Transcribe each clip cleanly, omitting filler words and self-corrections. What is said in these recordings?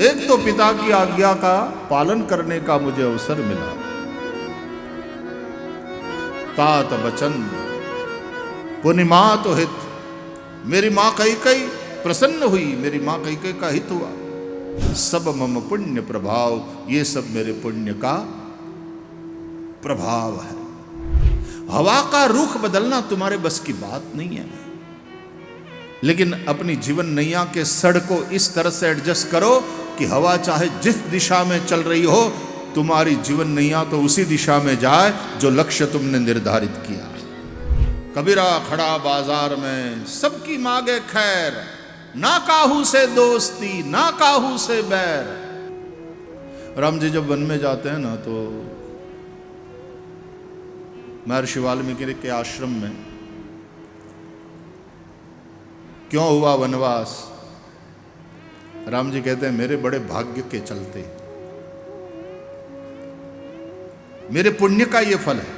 एक तो पिता की आज्ञा का पालन करने का मुझे अवसर मिला। तात बचन पुनिमात हित, मेरी मां कैकेयी प्रसन्न हुई, मेरी मां कैकेयी का हित हुआ। सब मम पुण्य प्रभाव, ये सब मेरे पुण्य का प्रभाव है। हवा का रुख बदलना तुम्हारे बस की बात नहीं है, लेकिन अपनी जीवन नैया के सड़ को इस तरह से एडजस्ट करो कि हवा चाहे जिस दिशा में चल रही हो, तुम्हारी जीवन नैया तो उसी दिशा में जाए जो लक्ष्य तुमने निर्धारित किया। कबीरा खड़ा बाजार में, सबकी मांगे खैर, ना काहू से दोस्ती ना काहू से बैर। राम जी जब वन में जाते हैं ना, तो महर्षि वाल्मीकि के आश्रम में क्यों हुआ वनवास? राम जी कहते हैं मेरे बड़े भाग्य के चलते, मेरे पुण्य का ये फल है।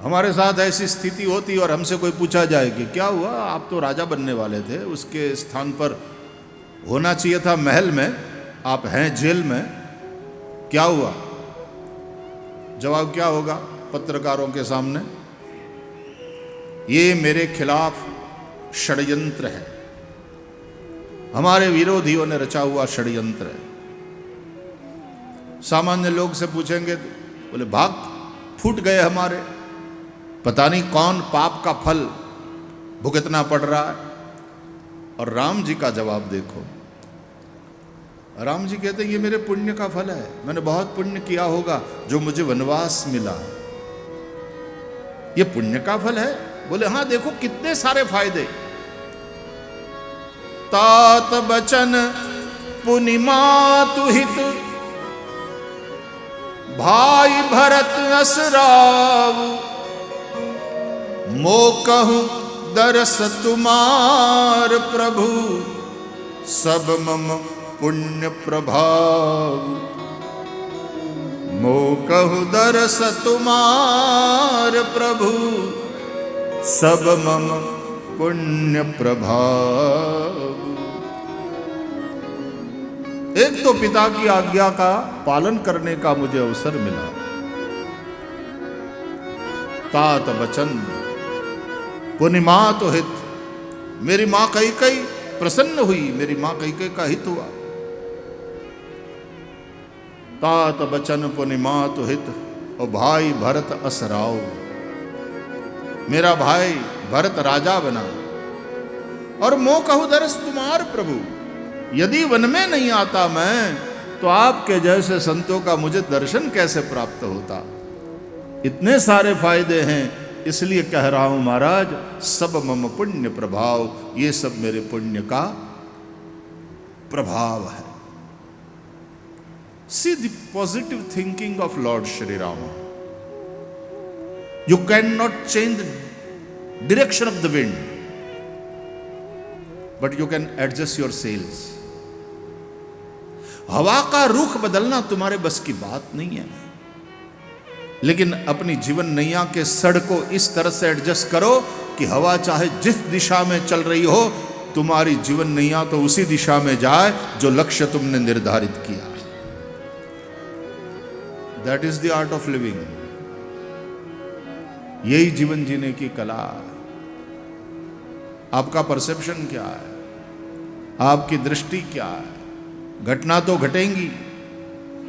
हमारे साथ ऐसी स्थिति होती और हमसे कोई पूछा जाए कि क्या हुआ, आप तो राजा बनने वाले थे, उसके स्थान पर होना चाहिए था महल में, आप हैं जेल में, क्या हुआ? जवाब क्या होगा पत्रकारों के सामने? ये मेरे खिलाफ षड्यंत्र है, हमारे विरोधियों ने रचा हुआ षड्यंत्र है। सामान्य लोग से पूछेंगे तो बोले भाग फूट गए हमारे, पता नहीं कौन पाप का फल भुगतना पड़ रहा है। और राम जी का जवाब देखो, राम जी कहते हैं ये मेरे पुण्य का फल है, मैंने बहुत पुण्य किया होगा जो मुझे वनवास मिला, ये पुण्य का फल है। बोले हाँ देखो कितने सारे फायदे। तात बचन पुनिमातु हित, भाई भरत असराव, मोकहु दरस तुमार प्रभु, सब मम पुण्य प्रभाव। मोकहु दरस तुमार प्रभु, सब मम पुण्य प्रभाव। एक तो पिता की आज्ञा का पालन करने का मुझे अवसर मिला। तात बचन पुनिमात हित, मेरी मां कैकेयी प्रसन्न हुई, मेरी मां कैकेयी का हित हुआ। तात बचन पुनिमात हित, और भाई भरत असराव, मेरा भाई भरत राजा बना। और मोकहु दरस तुमार प्रभु, यदि वन में नहीं आता मैं तो आपके जैसे संतों का मुझे दर्शन कैसे प्राप्त होता। इतने सारे फायदे हैं, इसलिए कह रहा हूं महाराज, सब मम पुण्य प्रभाव, ये सब मेरे पुण्य का प्रभाव है। See the positive thinking of Lord Shri Ram. You cannot change the direction of the wind, but you can adjust your sails. हवा का रुख बदलना तुम्हारे बस की बात नहीं है, लेकिन अपनी जीवन नैया के सड़ को इस तरह से एडजस्ट करो कि हवा चाहे जिस दिशा में चल रही हो, तुम्हारी जीवन नैया तो उसी दिशा में जाए जो लक्ष्य तुमने निर्धारित किया। That is the art of living. यही जीवन जीने की कला। आपका परसेप्शन क्या है, आपकी दृष्टि क्या है? घटना तो घटेंगी,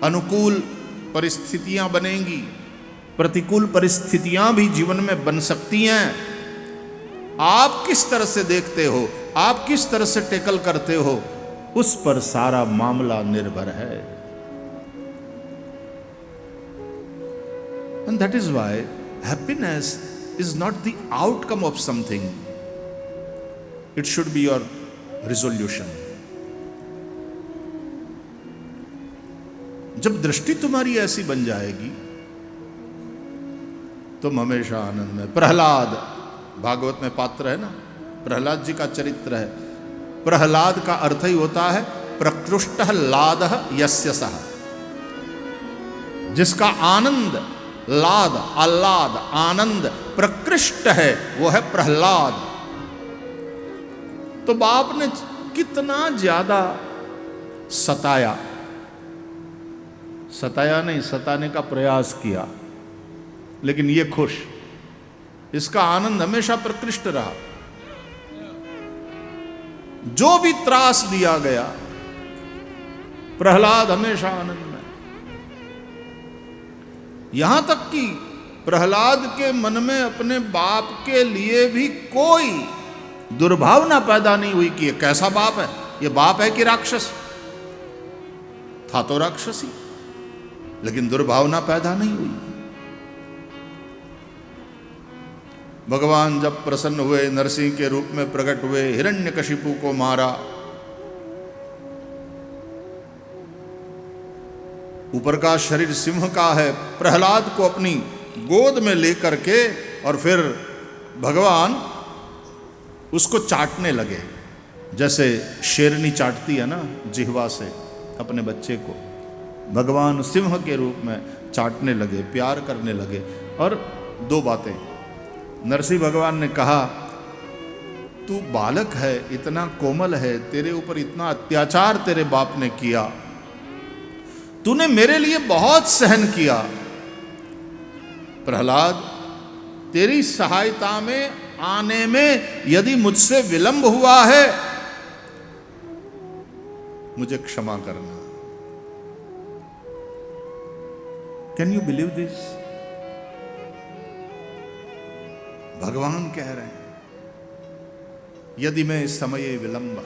अनुकूल परिस्थितियां बनेंगी, प्रतिकूल परिस्थितियां भी जीवन में बन सकती हैं। आप किस तरह से देखते हो, आप किस तरह से टैकल करते हो, उस पर सारा मामला निर्भर है। And that is why happiness is not the outcome of something. It should be your resolution. जब दृष्टि तुम्हारी ऐसी बन जाएगी, तुम हमेशा आनंद में। प्रहलाद भागवत में पात्र है ना, प्रहलाद जी का चरित्र है। प्रहलाद का अर्थ ही होता है प्रकृष्टः लादः यस्य सः, जिसका आनंद, लाद आह्लाद आनंद प्रकृष्ट है, वो है प्रहलाद। तो बाप ने कितना ज्यादा सताया, सताया नहीं, सताने का प्रयास किया, लेकिन ये खुश, इसका आनंद हमेशा प्रकृष्ट रहा। जो भी त्रास दिया गया, प्रहलाद हमेशा आनंद में। यहां तक कि प्रहलाद के मन में अपने बाप के लिए भी कोई दुर्भावना पैदा नहीं हुई कि ये कैसा बाप है, ये बाप है कि राक्षस। था तो राक्षसी, लेकिन दुर्भावना पैदा नहीं हुई। भगवान जब प्रसन्न हुए, नरसिंह के रूप में प्रकट हुए, हिरण्यकशिपु को मारा, ऊपर का शरीर सिंह का है, प्रहलाद को अपनी गोद में लेकर के और फिर भगवान उसको चाटने लगे, जैसे शेरनी चाटती है ना जिह्वा से अपने बच्चे को। भगवान सिंह के रूप में चाटने लगे, प्यार करने लगे। और दो बातें, नरसिंह भगवान ने कहा, तू बालक है, इतना कोमल है, तेरे ऊपर इतना अत्याचार तेरे बाप ने किया, तूने मेरे लिए बहुत सहन किया। प्रहलाद, तेरी सहायता में आने में यदि मुझसे विलंब हुआ है, मुझे क्षमा करना। Can you believe this? भगवान कह रहे हैं, यदि मैं इस समय विलंब।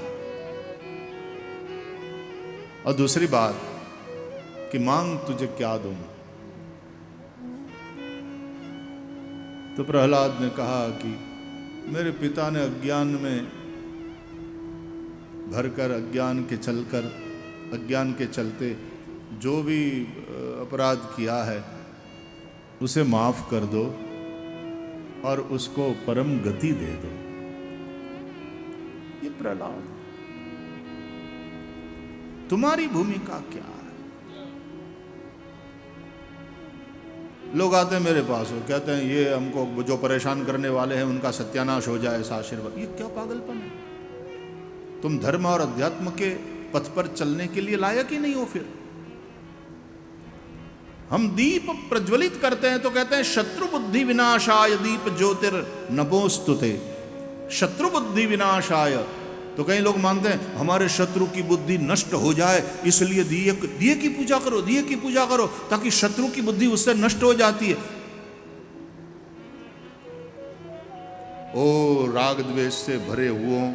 और दूसरी बात कि मांग तुझे क्या दूं। तो प्रहलाद ने कहा कि मेरे पिता ने अज्ञान में भरकर, अज्ञान के चलते जो भी अपराध किया है उसे माफ कर दो और उसको परम गति दे दो। ये प्रहलाद, तुम्हारी भूमिका क्या है? लोग आते हैं मेरे पास, वो कहते हैं ये हमको जो परेशान करने वाले हैं उनका सत्यानाश हो जाए, ऐसा आशीर्वाद। ये क्या पागलपन है? तुम धर्म और अध्यात्म के पथ पर चलने के लिए लायक ही नहीं हो। फिर हम दीप प्रज्वलित करते हैं तो कहते हैं शत्रु बुद्धि विनाशाय दीप ज्योतिर नभोस्तुते। शत्रु बुद्धि विनाशाय, तो कई लोग मानते हैं हमारे शत्रु की बुद्धि नष्ट हो जाए इसलिए दिए की पूजा करो, दिए की पूजा करो, ताकि शत्रु की बुद्धि उससे नष्ट हो जाती है। ओ राग द्वेष से भरे हुओं,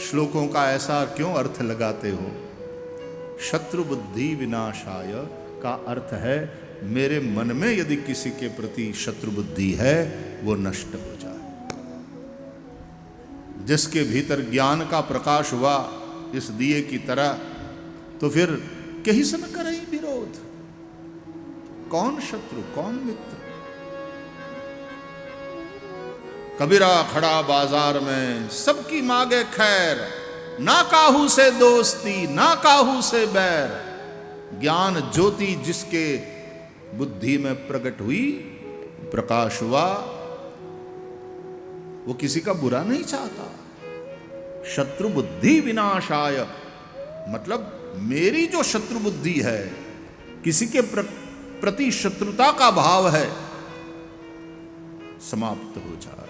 श्लोकों का ऐसा क्यों अर्थ लगाते हो? शत्रु बुद्धि विनाशाय का अर्थ है मेरे मन में यदि किसी के प्रति शत्रु बुद्धि है वो नष्ट हो जाए। जिसके भीतर ज्ञान का प्रकाश हुआ इस दिए की तरह, तो फिर कहीं से न करे विरोध। कौन शत्रु कौन मित्र? कबीरा खड़ा बाजार में सबकी मांगे खैर, ना काहू से दोस्ती ना काहू से बैर। ज्ञान ज्योति जिसके बुद्धि में प्रकट हुई, प्रकाश हुआ, वो किसी का बुरा नहीं चाहता। शत्रु बुद्धि विनाशाय मतलब मेरी जो शत्रु बुद्धि है, किसी के प्रति शत्रुता का भाव है, समाप्त हो जाए।